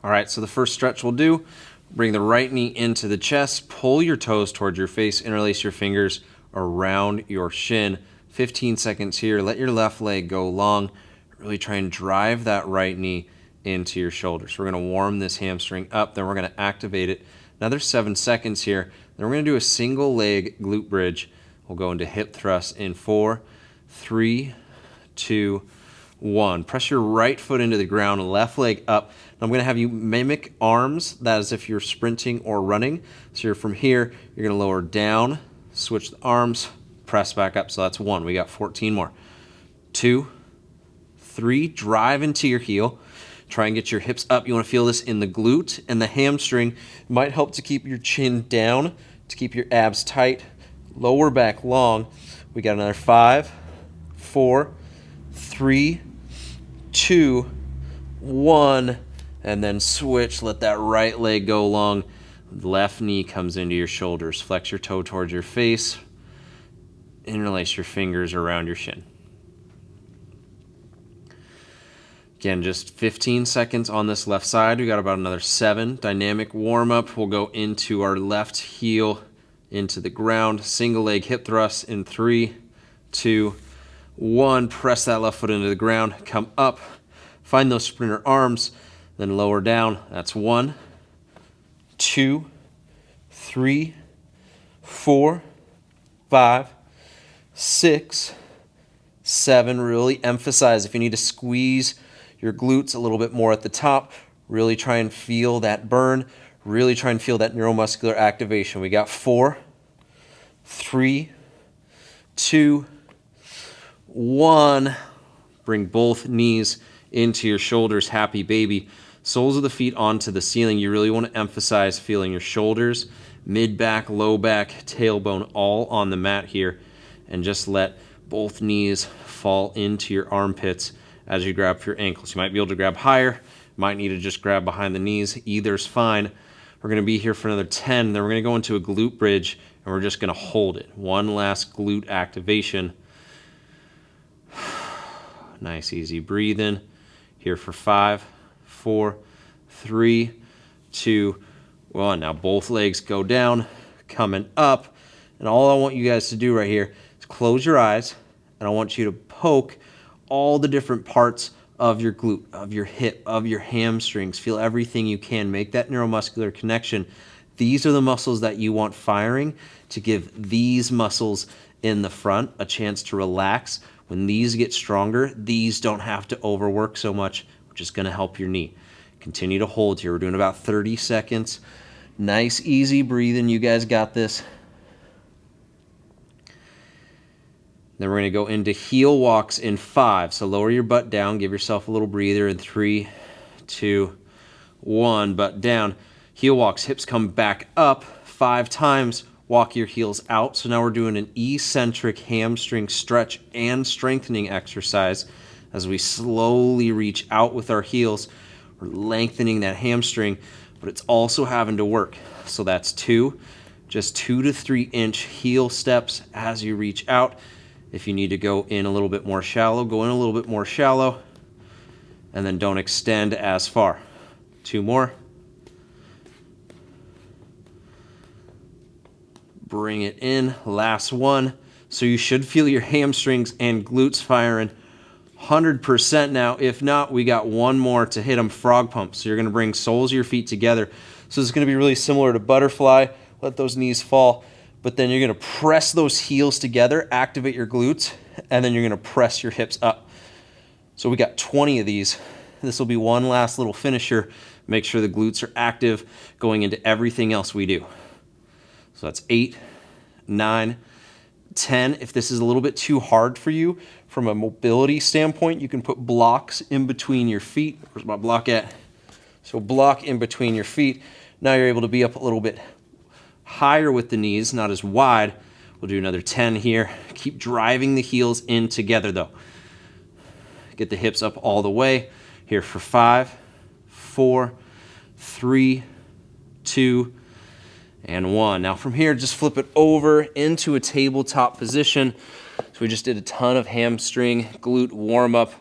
All right, so the first stretch we'll do, bring the right knee into the chest, pull your toes towards your face, interlace your fingers around your shin. 15 seconds here. Let your left leg go long. Really try and drive that right knee into your shoulders. We're going to warm this hamstring up, then we're going to activate it. Another 7 seconds here. Then we're going to do a single leg glute bridge. We'll go into hip thrust in 4, 3, 2, 1. Press your right foot into the ground, left leg up. I'm going to have you mimic arms, that is if you're sprinting or running. So you're from here, you're going to lower down, switch the arms, press back up. So that's 1. We got 14 more. 2, 3, drive into your heel. Try and get your hips up. You want to feel this in the glute and the hamstring. It might help to keep your chin down, to keep your abs tight. Lower back long. We got another 5, 4, 3, 2, 1, and then switch. Let that right leg go long. Left knee comes into your shoulders. Flex your toe towards your face. Interlace your fingers around your shin. Again, just 15 seconds on this left side. We got about another 7. Dynamic warm up. We'll go into our left heel into the ground. Single leg hip thrust in 3, 2, 1. Press that left foot into the ground. Come up. Find those sprinter arms. Then lower down. That's 1, 2, 3, 4, 5, 6, 7. Really emphasize if you need to squeeze your glutes a little bit more at the top. Really try and feel that burn. Really try and feel that neuromuscular activation. We got 4, 3, 2, 1. Bring both knees into your shoulders. Happy baby. Soles of the feet onto the ceiling. You really want to emphasize feeling your shoulders, mid back, low back, tailbone all on the mat here. And just let both knees fall into your armpits as you grab for your ankles. You might be able to grab higher. Might need to just grab behind the knees. Either's fine. We're going to be here for another 10. Then we're going to go into a glute bridge, and we're just going to hold it. One last glute activation. Nice, easy breathing. Here for 5, 4, 3, 2, 1. Now both legs go down, coming up. And all I want you guys to do right here is close your eyes, and I want you to poke all the different parts of your glute, of your hip, of your hamstrings. Feel everything you can. Make that neuromuscular connection. These are the muscles that you want firing to give these muscles in the front a chance to relax. When these get stronger, these don't have to overwork so much, which is going to help your knee. Continue to hold here. We're doing about 30 seconds. Nice, easy breathing. You guys got this. Then we're going to go into heel walks in 5. So lower your butt down. Give yourself a little breather in 3, 2, 1. Butt down. Heel walks. Hips come back up 5 times. Walk your heels out. So now we're doing an eccentric hamstring stretch and strengthening exercise as we slowly reach out with our heels. We're lengthening that hamstring, but it's also having to work. So that's 2, just 2 to 3 inch heel steps as you reach out. If you need to go in a little bit more shallow, go in a little bit more shallow, and then don't extend as far. 2 more. Bring it in. Last one. So you should feel your hamstrings and glutes firing 100% now. If not, we got one more to hit them. Frog pump. So you're going to bring soles of your feet together. So it's going to be really similar to butterfly. Let those knees fall. But then you're going to press those heels together, activate your glutes, and then you're going to press your hips up. So we got 20 of these. This will be one last little finisher. Make sure the glutes are active going into everything else we do. So that's 8, 9, 10. If this is a little bit too hard for you from a mobility standpoint, you can put blocks in between your feet. Where's my block at? So block in between your feet. Now you're able to be up a little bit higher with the knees, not as wide. We'll do another 10 here. Keep driving the heels in together though. Get the hips up all the way. Here for 5, 4, 3, 2, and 1. Now from here, just flip it over into a tabletop position. So we just did a ton of hamstring, glute warm up.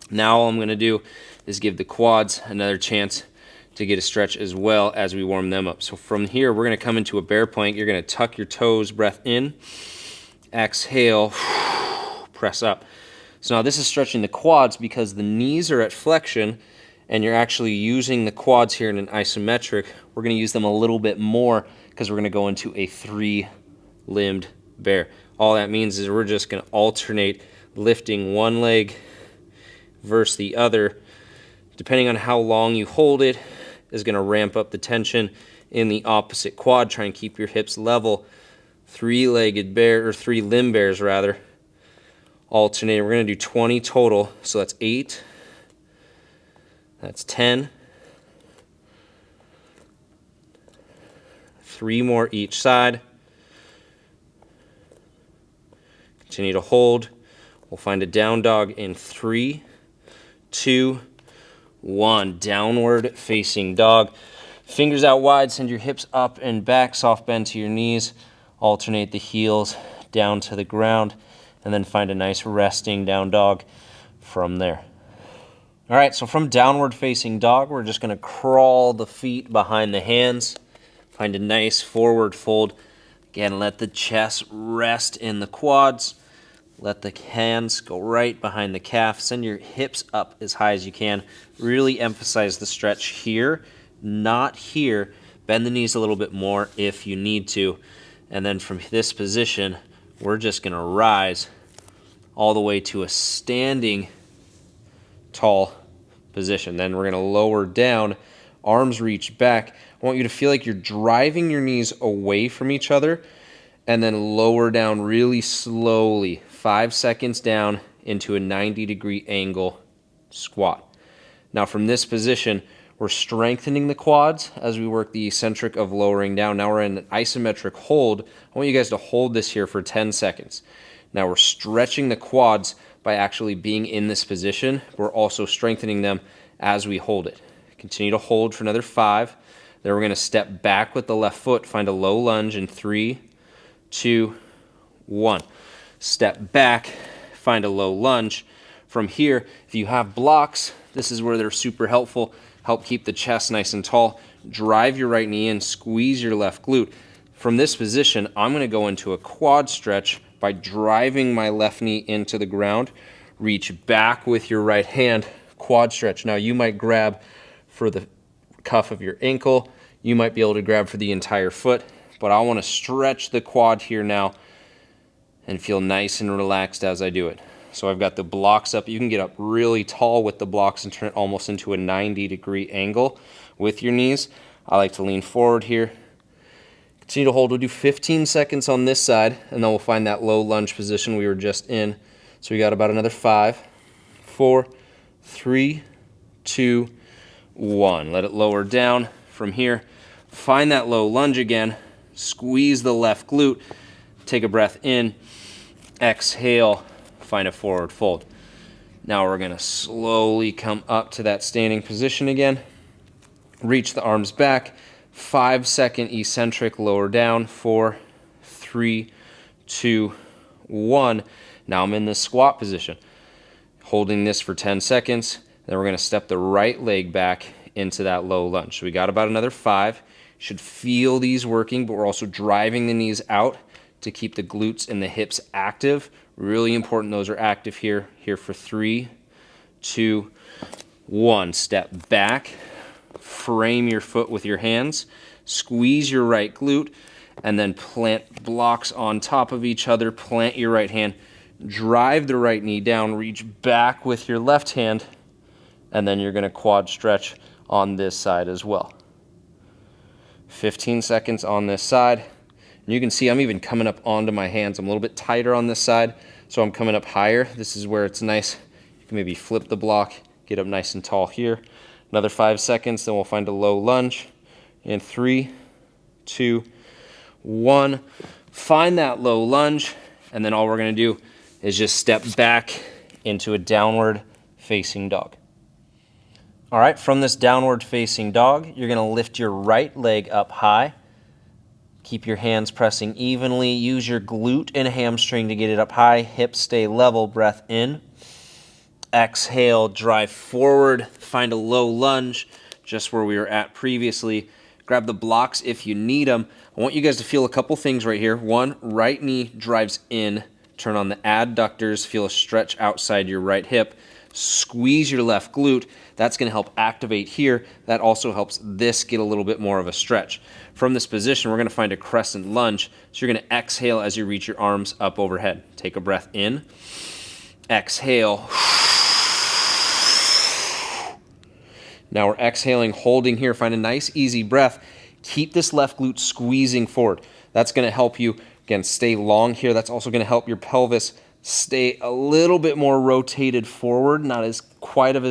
Now all I'm gonna do is give the quads another chance to get a stretch as well as we warm them up. So from here, we're going to come into a bear plank. You're going to tuck your toes, breath in, exhale, press up. So now this is stretching the quads because the knees are at flexion and you're actually using the quads here in an isometric. We're going to use them a little bit more because we're going to go into a 3-limbed bear. All that means is we're just going to alternate lifting one leg versus the other. Depending on how long you hold it is going to ramp up the tension in the opposite quad. Try and keep your hips level. 3-legged bear, or 3-limb bears rather. Alternating. We're going to do 20 total. So that's 8. That's 10. 3 more each side. Continue to hold. We'll find a down dog in 3, 2, 1. Downward facing dog. Fingers out wide, send your hips up and back, soft bend to your knees. Alternate the heels down to the ground, and then find a nice resting down dog from there. All right, so from downward facing dog, we're just going to crawl the feet behind the hands. Find a nice forward fold. Again, let the chest rest in the quads. Let the hands go right behind the calf. Send your hips up as high as you can. Really emphasize the stretch here, not here. Bend the knees a little bit more if you need to. And then from this position, we're just going to rise all the way to a standing tall position. Then we're going to lower down, arms reach back. I want you to feel like you're driving your knees away from each other and then lower down really slowly, 5 seconds down into a 90-degree angle squat. Now from this position, we're strengthening the quads as we work the eccentric of lowering down. Now we're in an isometric hold. I want you guys to hold this here for 10 seconds. Now we're stretching the quads by actually being in this position. We're also strengthening them as we hold it. Continue to hold for another 5. Then we're going to step back with the left foot, find a low lunge in 3, 2, 1. Step back, find a low lunge. From here, if you have blocks, this is where they're super helpful. Help keep the chest nice and tall. Drive your right knee in, squeeze your left glute. From this position, I'm going to go into a quad stretch by driving my left knee into the ground. Reach back with your right hand, quad stretch. Now you might grab for the cuff of your ankle. You might be able to grab for the entire foot, but I want to stretch the quad here now and feel nice and relaxed as I do it. So I've got the blocks up. You can get up really tall with the blocks and turn it almost into a 90-degree angle with your knees. I like to lean forward here. Continue to hold. We'll do 15 seconds on this side, and then we'll find that low lunge position we were just in. So we got about another 5, 4, 3, 2, 1. Let it lower down from here. Find that low lunge again. Squeeze the left glute. Take a breath in. Exhale. Find a forward fold. Now we're going to slowly come up to that standing position again. Reach the arms back. 5-second eccentric, lower down. 4, 3, 2, 1. Now I'm in the squat position. Holding this for 10 seconds. Then we're going to step the right leg back into that low lunge. So we got about another 5. Should feel these working, but we're also driving the knees out to keep the glutes and the hips active. Really important those are active here. Here for 3, 2, 1. Step back. Frame your foot with your hands. Squeeze your right glute. And then plant blocks on top of each other. Plant your right hand. Drive the right knee down. Reach back with your left hand. And then you're going to quad stretch on this side as well. 15 seconds on this side. And you can see I'm even coming up onto my hands. I'm a little bit tighter on this side, so I'm coming up higher. This is where it's nice. You can maybe flip the block, get up nice and tall here. Another 5 seconds, then we'll find a low lunge. In 3, 2, 1. Find that low lunge, and then all we're going to do is just step back into a downward facing dog. All right, from this downward facing dog, you're going to lift your right leg up high. Keep your hands pressing evenly. Use your glute and hamstring to get it up high. Hips stay level. Breath in. Exhale, drive forward. Find a low lunge. just where we were at previously. Grab the blocks if you need them. I want you guys to feel a couple things right here. One, right knee drives in. Turn on the adductors. Feel a stretch outside your right hip. Squeeze your left glute. That's going to help activate here. That also helps this get a little bit more of a stretch. From this position, we're going to find a crescent lunge. So you're going to exhale as you reach your arms up overhead. Take a breath in. Exhale. Now we're exhaling, holding here. Find a nice, easy breath. Keep this left glute squeezing forward. That's going to help you, again, stay long here. That's also going to help your pelvis stay a little bit more rotated forward, not as quite of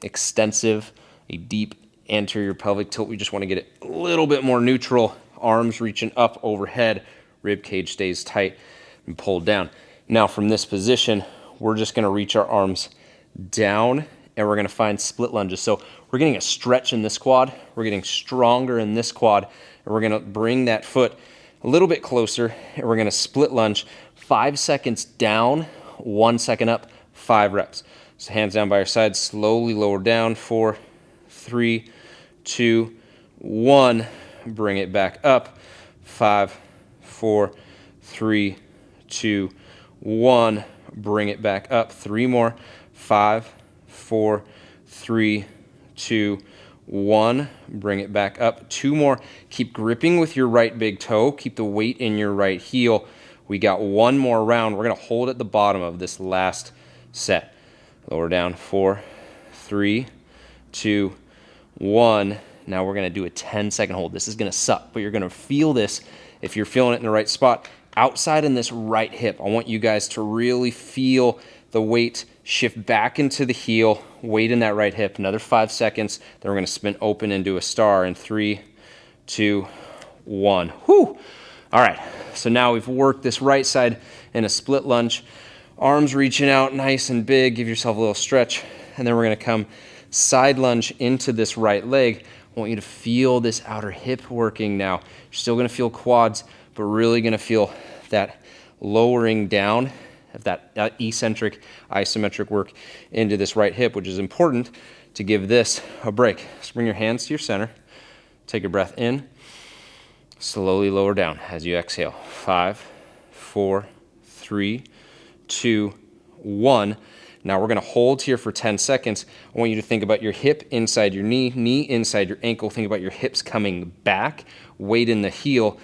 extensive, a deep anterior pelvic tilt. We just want to get it a little bit more neutral. Arms reaching up overhead. Rib cage stays tight and pulled down. Now from this position, we're just going to reach our arms down, and we're going to find split lunges. So we're getting a stretch in this quad, we're getting stronger in this quad, and we're going to bring that foot a little bit closer, and we're going to split lunge 5 seconds down, 1 second up, 5 reps. So hands down by your side, slowly lower down, 4, 3, 2, 1. Bring it back up, 5, 4, 3, 2, 1. Bring it back up, 3 more, 5, 4, 3, 2, 1. Bring it back up, 2 more. Keep gripping with your right big toe. Keep the weight in your right heel. We got 1 more round. We're going to hold at the bottom of this last set. Lower down, 4, 3, 2, 1. Now we're going to do a 10-second hold. This is going to suck, but you're going to feel this if you're feeling it in the right spot. Outside in this right hip, I want you guys to really feel the weight shift back into the heel, weight in that right hip. Another 5 seconds. Then we're going to spin open into a star in 3, 2, 1. Whew. All right. So now we've worked this right side in a split lunge. Arms reaching out nice and big. Give yourself a little stretch. And then we're going to come side lunge into this right leg. I want you to feel this outer hip working now. You're still going to feel quads, but really going to feel that lowering down of that eccentric, isometric work into this right hip, which is important to give this a break. So bring your hands to your center. Take a breath in. Slowly lower down as you exhale. 5, 4, 3, 2, 1. Now we're going to hold here for 10 seconds. I want you to think about your hip inside your knee, knee inside your ankle. Think about your hips coming back, weight in the heel,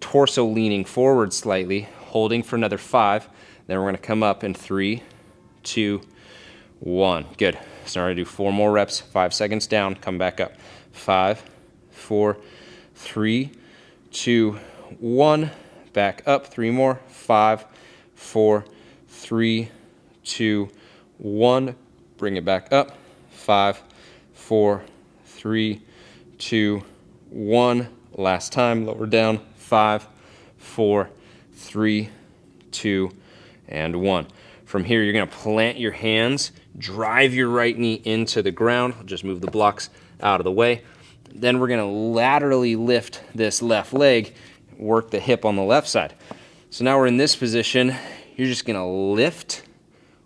torso leaning forward slightly, holding for another 5. Then we're going to come up in 3, 2, 1. Good. So now we're going to do 4 more reps, 5 seconds down, come back up. 5, 4, 3, 2, 1. Back up, 3 more. 5, 4, 3, 2, 1. Bring it back up. 5, 4, 3, 2, 1. Last time, lower down. 5, 4, 3, 2, and 1. From here, you're going to plant your hands, drive your right knee into the ground. Just move the blocks out of the way. Then we're going to laterally lift this left leg, work the hip on the left side. So now we're in this position. You're just going to lift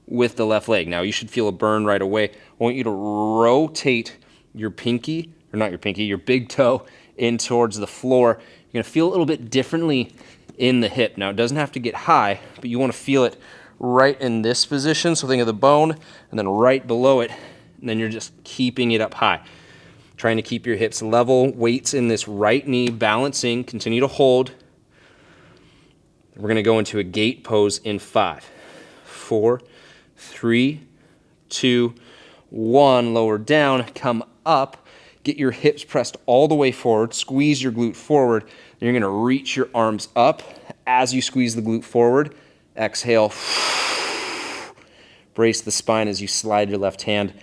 with the left leg. Now you should feel a burn right away. I want you to rotate your pinky, or not your pinky, your big toe in towards the floor. You're going to feel a little bit differently in the hip. Now it doesn't have to get high, but you want to feel it right in this position. So think of the bone and then right below it, and then you're just keeping it up high. Trying to keep your hips level, weights in this right knee, balancing, continue to hold. We're going to go into a gate pose in 5, 4, 3, 2, 1. Lower down, come up, get your hips pressed all the way forward, squeeze your glute forward. Then you're going to reach your arms up as you squeeze the glute forward. Exhale. Brace the spine as you slide your left hand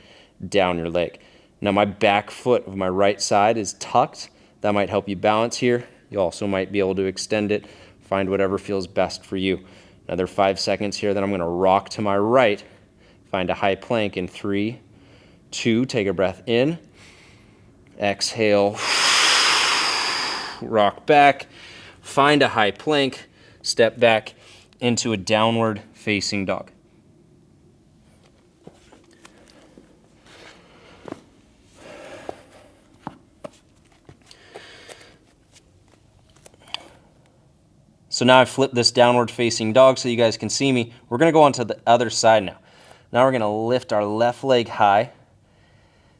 down your leg. Now my back foot of my right side is tucked. That might help you balance here. You also might be able to extend it. Find whatever feels best for you. Another 5 seconds here, then I'm going to rock to my right. Find a high plank in 3, 2, take a breath in. Exhale. Rock back. Find a high plank. Step back into a downward facing dog. So now I flipped this downward facing dog so you guys can see me. We're gonna go on to the other side now. Now we're gonna lift our left leg high,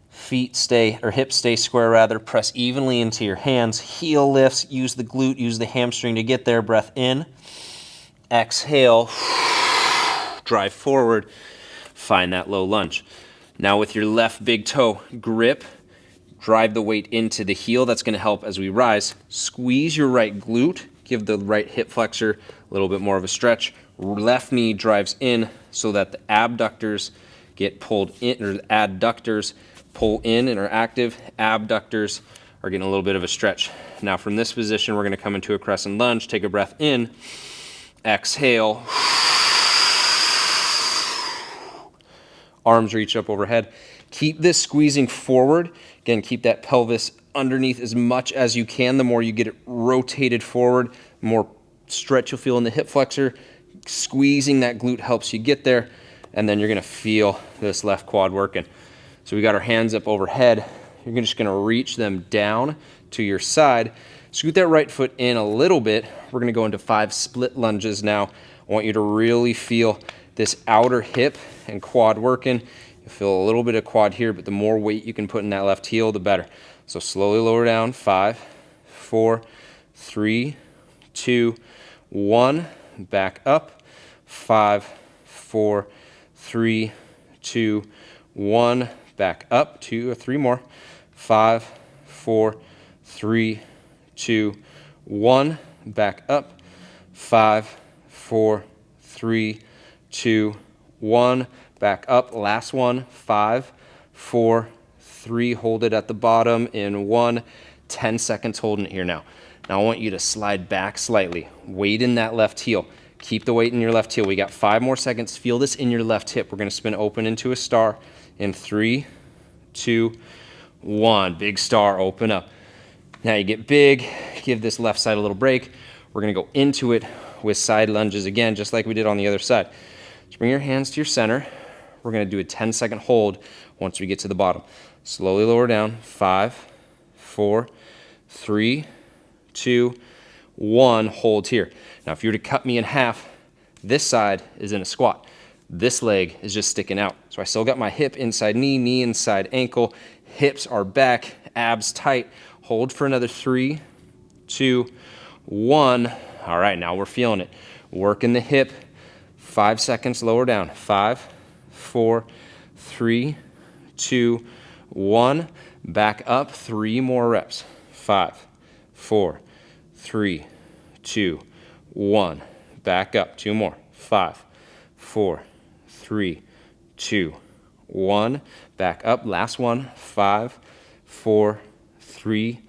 feet stay, or hips stay square rather, press evenly into your hands, heel lifts, use the glute, use the hamstring to get there, breath in, exhale, drive forward, find that low lunge. Now with your left big toe, grip, drive the weight into the heel. That's gonna help as we rise. Squeeze your right glute, give the right hip flexor a little bit more of a stretch. Left knee drives in so that the abductors get pulled in, or the adductors pull in and are active. Abductors are getting a little bit of a stretch. Now from this position, we're gonna come into a crescent lunge. Take a breath in, exhale. Arms reach up overhead. Keep this squeezing forward. Again, keep that pelvis underneath as much as you can. The more you get it rotated forward, the more stretch you'll feel in the hip flexor. Squeezing that glute helps you get there, and then you're gonna feel this left quad working. So we got our hands up overhead. You're just gonna reach them down to your side. Scoot that right foot in a little bit. We're gonna go into 5 split lunges now. I want you to really feel this outer hip and quad working. You feel a little bit of quad here, but the more weight you can put in that left heel, the better. So slowly lower down, 5, 4, 3, 2, 1. Back up, 5, 4, 3, 2, 1. Back up, 2 or 3 more. 5, 4, 3, 2, 1. Back up, 5, 4, 3, 2, 1. Back up, last one, 5, 4, 3, hold it at the bottom in 1, 10 seconds holding it here now. Now I want you to slide back slightly, weight in that left heel. Keep the weight in your left heel. We got 5 more seconds. Feel this in your left hip. We're gonna spin open into a star in 3, 2, 1. Big star, open up. Now you get big, give this left side a little break. We're gonna go into it with side lunges again, just like we did on the other side. Just bring your hands to your center. We're gonna do a 10-second hold once we get to the bottom. Slowly lower down, 5, 4, 3, 2, 1, hold here. Now if you were to cut me in half, this side is in a squat. This leg is just sticking out. So I still got my hip inside knee, knee inside ankle, hips are back, abs tight. Hold for another 3, 2, 1. All right, now we're feeling it. Working the hip, 5 seconds, lower down. 5, 4, 3, 2, 1. Back up, 3 more reps. 5, 4, 3, 2, 1. Back up, 2 more. 5, 4, 3, 2, 1. Back up, last one. 5, 4, 3,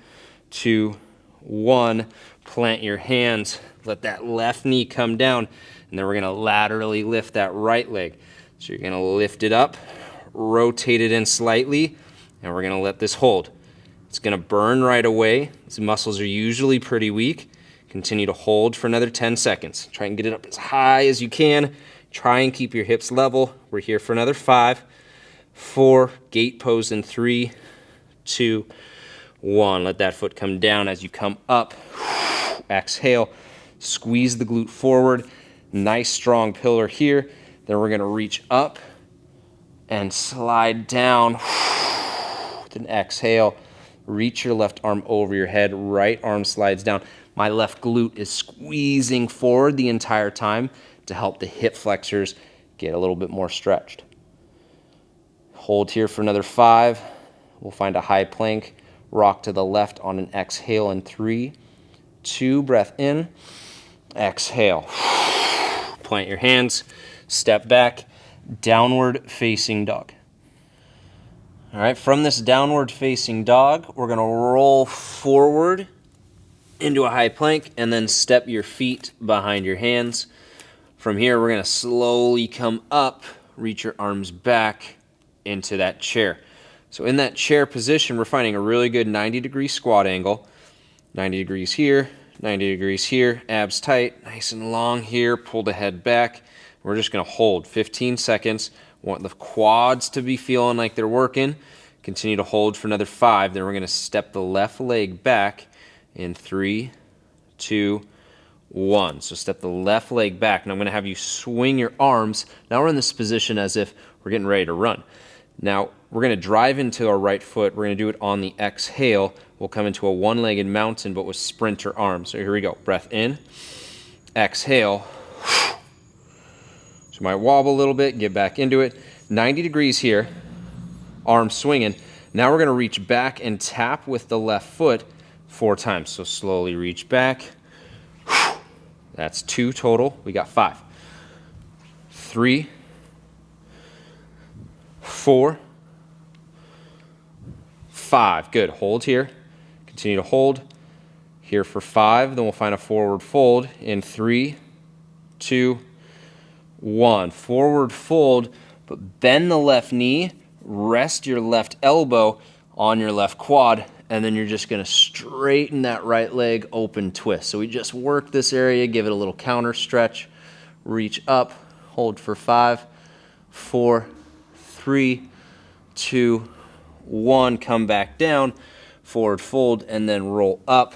2, 1. Plant your hands. Let that left knee come down. And then we're going to laterally lift that right leg. So you're going to lift it up, rotate it in slightly, and we're going to let this hold. It's going to burn right away. These muscles are usually pretty weak. Continue to hold for another 10 seconds. Try and get it up as high as you can. Try and keep your hips level. We're here for another 5, 4, gate pose in 3, 2, 1. Let that foot come down as you come up. Exhale. Squeeze the glute forward. Nice strong pillar here. Then we're going to reach up and slide down. Then exhale. Reach your left arm over your head. Right arm slides down. My left glute is squeezing forward the entire time to help the hip flexors get a little bit more stretched. Hold here for another 5. We'll find a high plank. Rock to the left on an exhale in 3, 2. Breath in. Exhale. Plant your hands. Step back. Downward facing dog. All right, from this downward facing dog, we're going to roll forward into a high plank and then step your feet behind your hands. From here, we're going to slowly come up, reach your arms back into that chair. So in that chair position, we're finding a really good 90-degree squat angle. 90 degrees here, 90 degrees here, abs tight, nice and long here, pull the head back. We're just going to hold 15 seconds. Want the quads to be feeling like they're working. Continue to hold for another 5. Then we're going to step the left leg back in 3, 2, 1. So step the left leg back, and I'm going to have you swing your arms. Now we're in this position as if we're getting ready to run. Now we're going to drive into our right foot. We're going to do it on the exhale. We'll come into a one-legged mountain, but with sprinter arms. So here we go. Breath in, exhale. So you might wobble a little bit, get back into it. 90 degrees here, arms swinging. Now we're going to reach back and tap with the left foot 4 times. So slowly reach back. That's 2 total. We got 5. 3, 4, 5. Good. Hold here. Continue to hold here for 5. Then we'll find a forward fold in 3, 2, 1. Forward fold, but bend the left knee, rest your left elbow on your left quad, and then you're just going to straighten that right leg, open twist. So we just work this area, give it a little counter stretch, reach up, hold for 5, 4, 3, 2, 1. Come back down, forward fold, and then roll up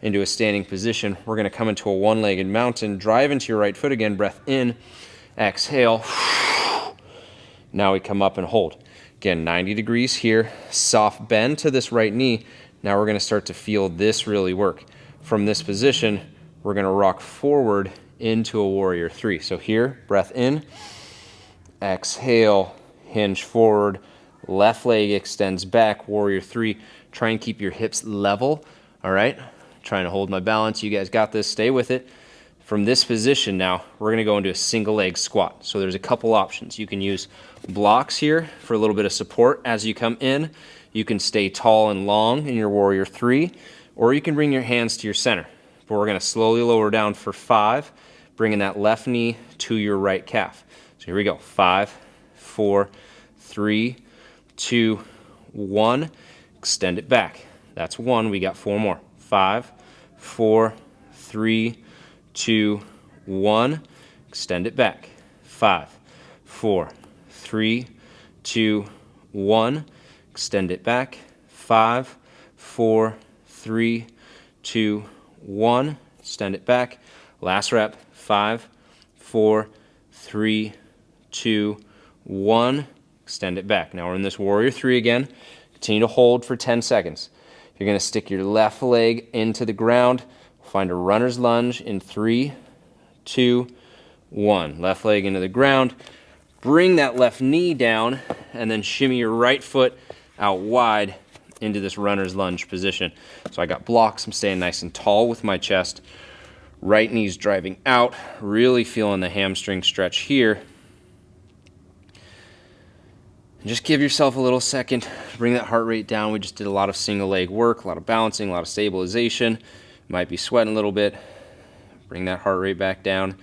into a standing position. We're going to come into a one-legged mountain, drive into your right foot again, breath in, exhale. Now we come up and hold. Again, 90 degrees here, soft bend to this right knee. Now we're going to start to feel this really work. From this position, we're going to rock forward into a warrior 3. So here, breath in, exhale, hinge forward, left leg extends back, warrior 3. Try and keep your hips level, all right? Trying to hold my balance. You guys got this. Stay with it. From this position now, we're going to go into a single leg squat. So there's a couple options. You can use blocks here for a little bit of support as you come in. You can stay tall and long in your warrior 3, or you can bring your hands to your center. But we're going to slowly lower down for 5, bringing that left knee to your right calf. So here we go. 5, 4, 3, 2, 1. Extend it back. That's 1. We got 4 more. 5, 4, 3, 2, 1. Extend it back. 5, 4, 3, 2, 1. Extend it back. 5, 4, 3, 2, 1. Extend it back. Last rep. 5, 4, 3, 2, 1. Extend it back. Now we're in this warrior 3 again. Continue to hold for 10 seconds. You're going to stick your left leg into the ground. Find a runner's lunge in 3, 2, 1. Left leg into the ground. Bring that left knee down and then shimmy your right foot out wide into this runner's lunge position. So I got blocks. I'm staying nice and tall with my chest. Right knee's driving out. Really feeling the hamstring stretch here. And just give yourself a little second. Bring that heart rate down. We just did a lot of single leg work, a lot of balancing, a lot of stabilization. Might be sweating a little bit. Bring that heart rate back down.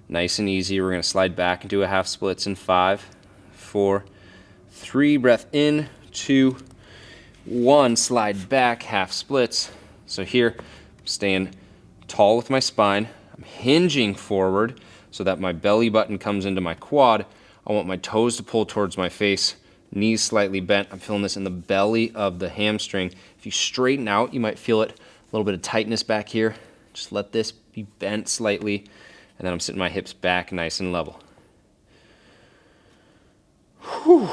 Nice and easy. We're going to slide back into a half splits in 5, 4, 3. Breath in, 2, 1. Slide back, half splits. So here, I'm staying tall with my spine. I'm hinging forward so that my belly button comes into my quad. I want my toes to pull towards my face, knees slightly bent. I'm feeling this in the belly of the hamstring. If you straighten out, you might feel it, a little bit of tightness back here. Just let this be bent slightly, and then I'm sitting my hips back nice and level. Whew.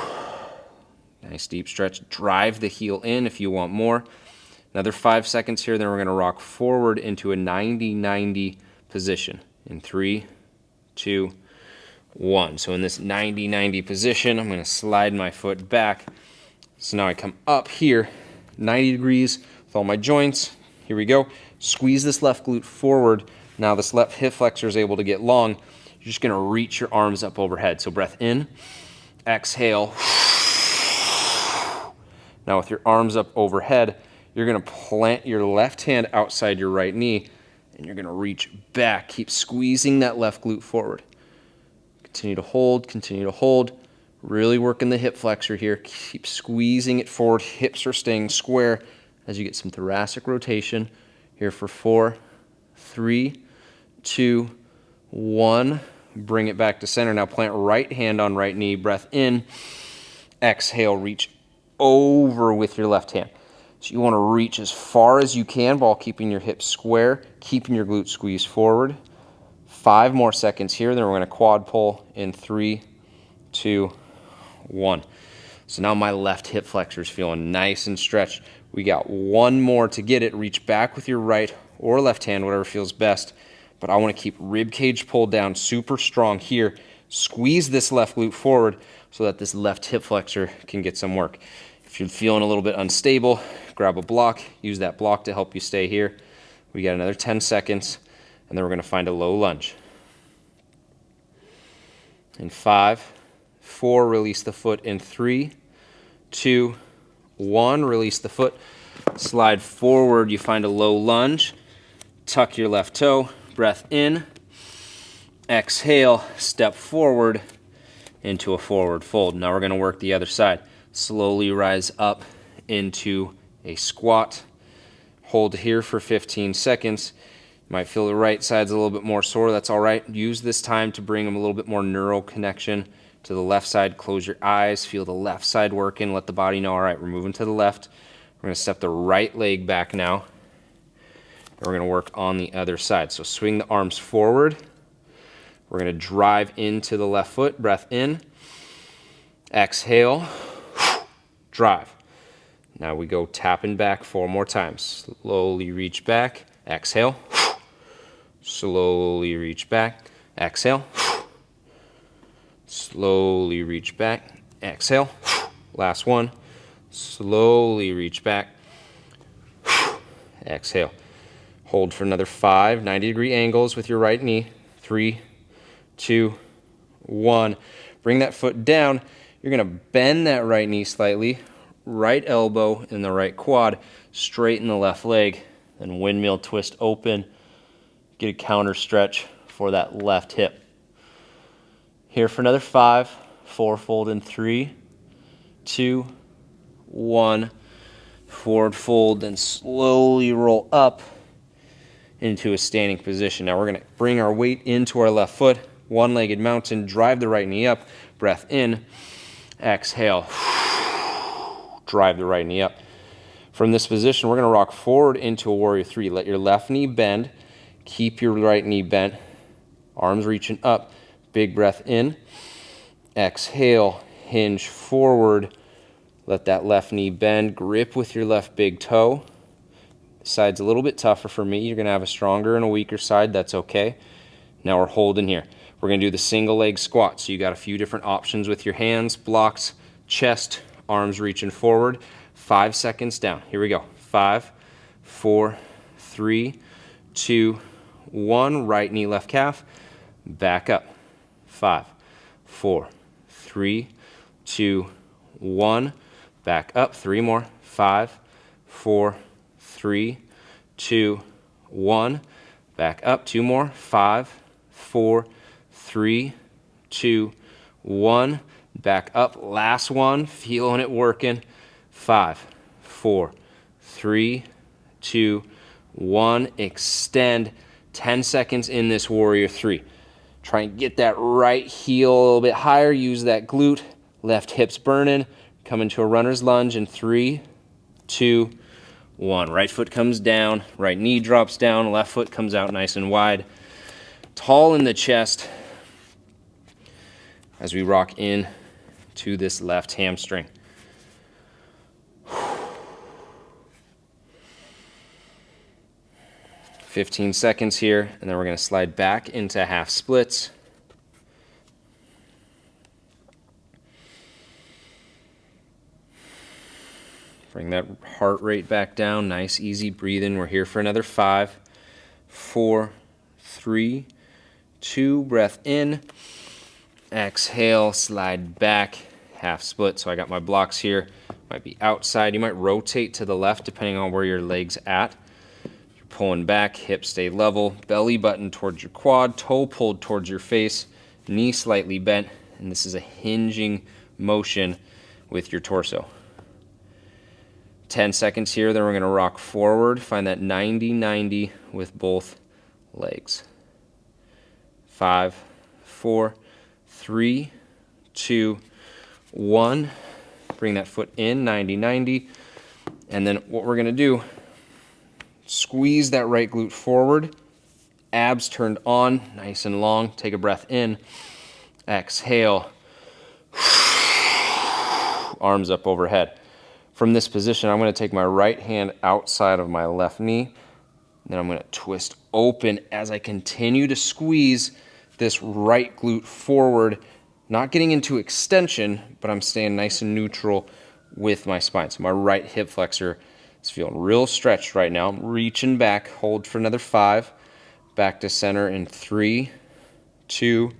Nice deep stretch. Drive the heel in if you want more. Another 5 seconds here, then we're going to rock forward into a 90-90 position in 3, 2, 1. So in this 90-90 position, I'm going to slide my foot back. So now I come up here, 90 degrees with all my joints. Here we go. Squeeze this left glute forward. Now this left hip flexor is able to get long. You're just going to reach your arms up overhead. So breath in, exhale. Now with your arms up overhead, you're going to plant your left hand outside your right knee, and you're going to reach back. Keep squeezing that left glute forward. Continue to hold, continue to hold. Really working the hip flexor here. Keep squeezing it forward. Hips are staying square as you get some thoracic rotation. Here for 4, 3, 2, 1. Bring it back to center. Now plant right hand on right knee. Breath in. Exhale, reach over with your left hand. So you want to reach as far as you can while keeping your hips square, keeping your glute squeeze forward. 5 more seconds here, then we're going to quad pull in 3, 2, 1. So now my left hip flexor is feeling nice and stretched. We got 1 more to get it. Reach back with your right or left hand, whatever feels best. But I want to keep rib cage pulled down super strong here. Squeeze this left glute forward so that this left hip flexor can get some work. If you're feeling a little bit unstable, grab a block. Use that block to help you stay here. We got another 10 seconds, and then we're going to find a low lunge. In 5, 4, release the foot. In 3, 2, 1, release the foot. Slide forward, you find a low lunge. Tuck your left toe, breath in. Exhale, step forward into a forward fold. Now we're going to work the other side. Slowly rise up into a squat. Hold here for 15 seconds. You might feel the right side's a little bit more sore. That's all right. Use this time to bring them a little bit more neural connection to the left side. Close your eyes. Feel the left side working. Let the body know, all right, we're moving to the left. We're going to step the right leg back now. And we're going to work on the other side. So swing the arms forward. We're going to drive into the left foot. Breath in. Exhale. Drive. Now we go tapping back 4 more times. Slowly reach back. Exhale. Slowly reach back. Exhale. Slowly reach back. Exhale. Last one. Slowly reach back. Exhale. Hold for another 5 90-degree angles with your right knee. 3, 2, 1. Bring that foot down. You're going to bend that right knee slightly. Right elbow in the right quad. Straighten the left leg. Then windmill twist open. Get a counter stretch for that left hip. Here for another 5. 4 fold in 3, 2, 1. Forward fold, then slowly roll up into a standing position. Now we're going to bring our weight into our left foot. One-legged mountain. Drive the right knee up. Breath in. Exhale. Drive the right knee up. From this position, we're going to rock forward into a warrior 3. Let your left knee bend. Keep your right knee bent. Arms reaching up. Big breath in. Exhale. Hinge forward. Let that left knee bend. Grip with your left big toe. The side's a little bit tougher for me. You're going to have a stronger and a weaker side. That's okay. Now we're holding here. We're going to do the single leg squat. So you got a few different options with your hands, blocks, chest, arms reaching forward. 5 seconds down. Here we go. 5, 4, 3, 2, 1. Right knee, left calf. Back up. 5, 4, 3, 2, 1. Back up. 3 more. 5, 4, 3, 2, 1. Back up. 2 more. 5, 4, 3, 2, 1. Back up. Last one. Feeling it working. 5, 4, 3, 2, 1. Extend. 10 seconds in this warrior 3. Try and get that right heel a little bit higher. Use that glute. Left hip's burning. Come into a runner's lunge in 3, 2, 1. Right foot comes down. Right knee drops down. Left foot comes out nice and wide. Tall in the chest as we rock in to this left hamstring. 15 seconds here, and then we're going to slide back into half splits. Bring that heart rate back down. Nice, easy breathing. We're here for another 5, 4, 3, 2. Breath in. Exhale, slide back, half split. So I got my blocks here. Might be outside. You might rotate to the left depending on where your leg's at. You're pulling back, hips stay level, belly button towards your quad, toe pulled towards your face, knee slightly bent, and this is a hinging motion with your torso. 10 seconds here, then we're going to rock forward. Find that 90-90 with both legs. 5, 4, 3, 2, 1. Bring that foot in, 90-90. And then what we're gonna do, squeeze that right glute forward, abs turned on, nice and long. Take a breath in, exhale, arms up overhead. From this position, I'm gonna take my right hand outside of my left knee, then I'm gonna twist open as I continue to squeeze this right glute forward, not getting into extension, but I'm staying nice and neutral with my spine. So my right hip flexor is feeling real stretched right now. I'm reaching back, hold for another 5, back to center in 3, 2,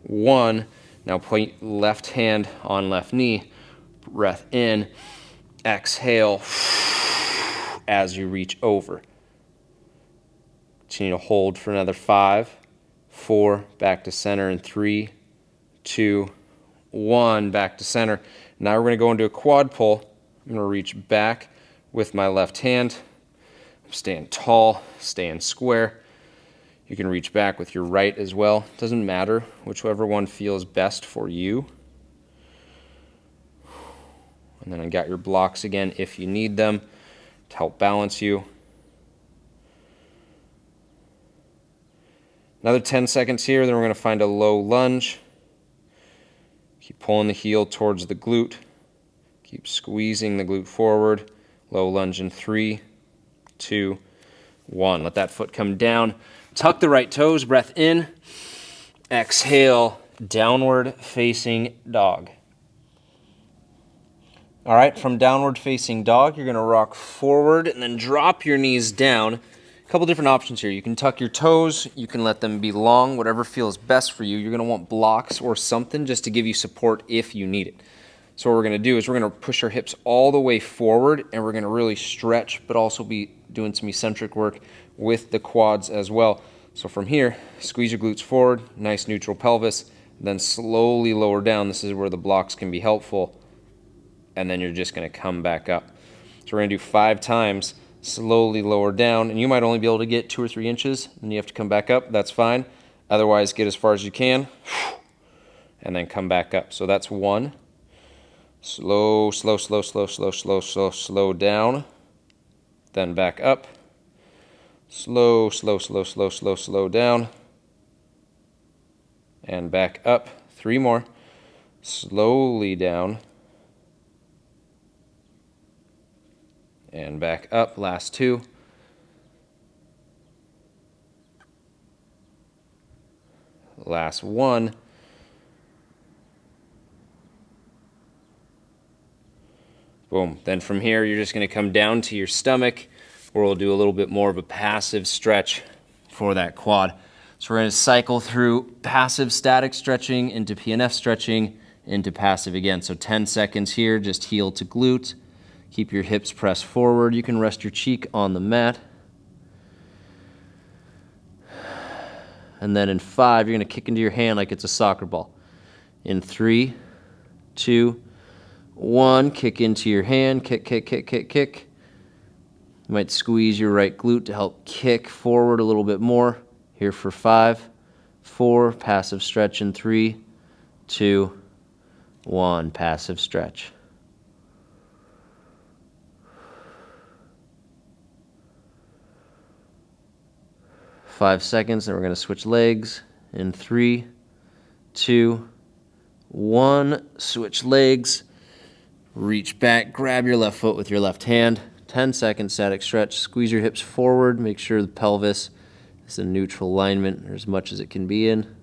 1. Now point left hand on left knee, breath in, exhale as you reach over. Continue to hold for another 5, 4, back to center in 3, 2, 1, back to center. Now we're going to go into a quad pull. I'm going to reach back with my left hand. I'm staying tall, staying square. You can reach back with your right as well. Doesn't matter, whichever one feels best for you. And then I got your blocks again if you need them to help balance you. Another 10 seconds here, then we're going to find a low lunge. Keep pulling the heel towards the glute. Keep squeezing the glute forward. Low lunge in 3, 2, 1. Let that foot come down. Tuck the right toes, breath in. Exhale, downward facing dog. All right, from downward facing dog, you're going to rock forward and then drop your knees down. A couple different options here. You can tuck your toes, you can let them be long, whatever feels best for you. You're going to want blocks or something just to give you support if you need it. So what we're going to do is we're going to push our hips all the way forward, and we're going to really stretch, but also be doing some eccentric work with the quads as well. So from here, squeeze your glutes forward, nice neutral pelvis, then slowly lower down. This is where the blocks can be helpful. And then you're just going to come back up. So we're going to do 5 times, slowly lower down, and you might only be able to get 2 or 3 inches, and you have to come back up. That's fine. Otherwise, get as far as you can, and then come back up. So that's 1. Slow, slow, slow, slow, slow, slow, slow, slow down, then back up. Slow, slow, slow, slow, slow, slow down, and back up. 3 more. Slowly down, and back up. Last 2. Last 1. Boom. Then from here, you're just going to come down to your stomach, where we'll do a little bit more of a passive stretch for that quad. So we're going to cycle through passive static stretching into PNF stretching into passive again. So 10 seconds here, just heel to glute. Keep your hips pressed forward. You can rest your cheek on the mat. And then in 5, you're going to kick into your hand like it's a soccer ball. In 3, 2, 1, kick into your hand. Kick, kick, kick, kick, kick. You might squeeze your right glute to help kick forward a little bit more. Here for 5, 4, passive stretch in 3, 2, 1, passive stretch. 5 seconds, then we're going to switch legs in 3, 2, 1. Switch legs. Reach back, grab your left foot with your left hand. 10 seconds static stretch. Squeeze your hips forward. Make sure the pelvis is in neutral alignment or as much as it can be in.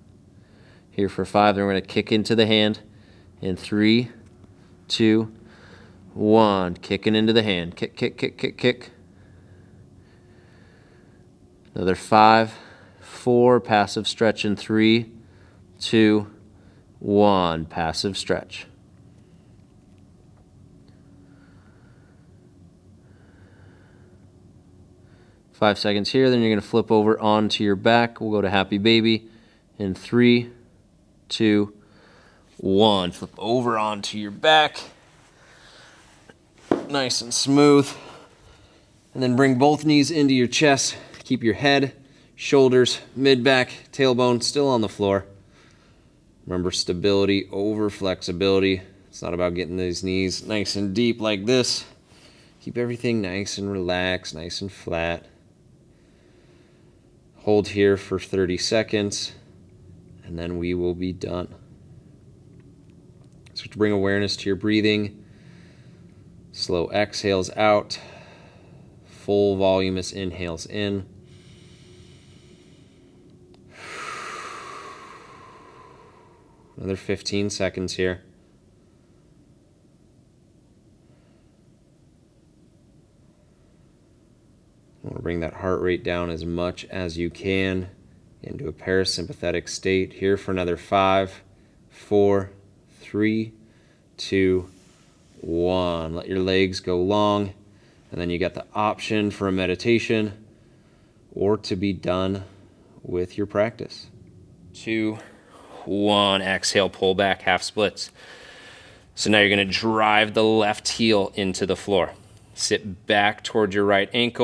Here for 5, then we're going to kick into the hand in 3, 2, 1. Kicking into the hand. Kick, kick, kick, kick, kick. Another 5, 4, passive stretch in 3, 2, 1, passive stretch. Five seconds here, then you're going to flip over onto your back. We'll go to happy baby in 3, 2, 1. Flip over onto your back. Nice and smooth. And then bring both knees into your chest. Keep your head, shoulders, mid-back, tailbone still on the floor. Remember, stability over flexibility. It's not about getting these knees nice and deep like this. Keep everything nice and relaxed, nice and flat. Hold here for 30 seconds, and then we will be done. So to bring awareness to your breathing, slow exhales out, full voluminous inhales in. Another 15 seconds here. I want to bring that heart rate down as much as you can into a parasympathetic state. Here for another 5, 4, 3, 2, 1. Let your legs go long, and then you got the option for a meditation or to be done with your practice. 2, 1. Exhale, pull back, half splits. So now you're going to drive the left heel into the floor. Sit back towards your right ankle.